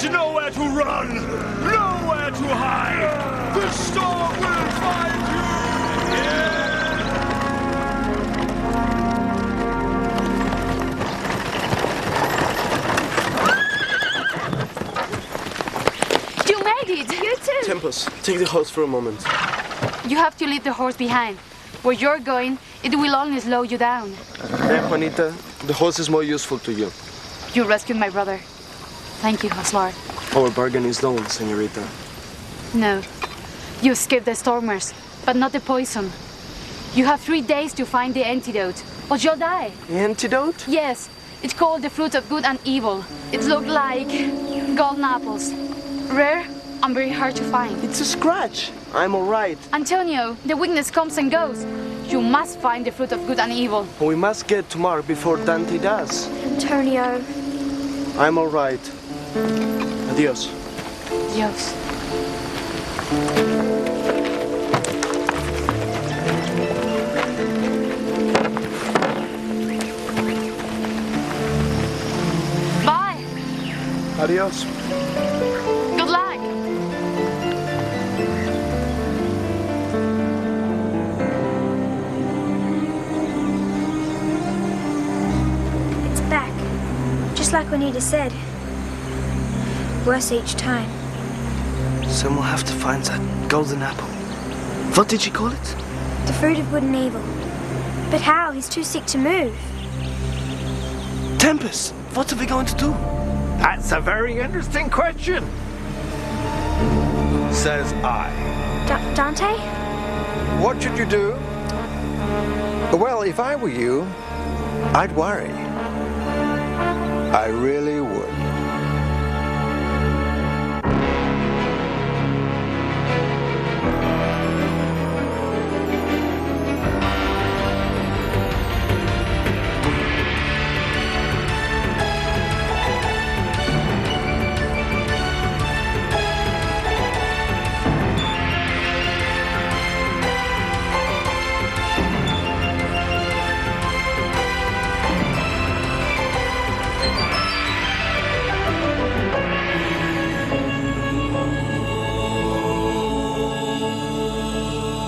There's nowhere to run, nowhere to hide. The storm will find you. You made it. You too. Tempus, take the horse for a moment. You have to leave the horse behind. Where you're going, it will only slow you down. Juanita, the horse is more useful to you. You rescued my brother. Thank you, Lord. Our bargain is done, señorita. No. You escaped the stormers, but not the poison. You have 3 days to find the antidote, or you'll die. The antidote? Yes. It's called the fruit of good and evil. It looks like golden apples. Rare and very hard to find. It's a scratch. I'm all right. Antonio, the weakness comes and goes. You must find the fruit of good and evil. We must get to Mark before Dante does. Antonio. I'm all right. Adios. Dios. Bye. Adios. Good luck. It's back. Just like Juanita said. Worse each time. Someone will have to find that golden apple. What did she call it? The fruit of good and evil. But how? He's too sick to move. Tempus, what are we going to do? That's a very interesting question. Says I. Dante? What should you do? Well, if I were you, I'd worry. I really would.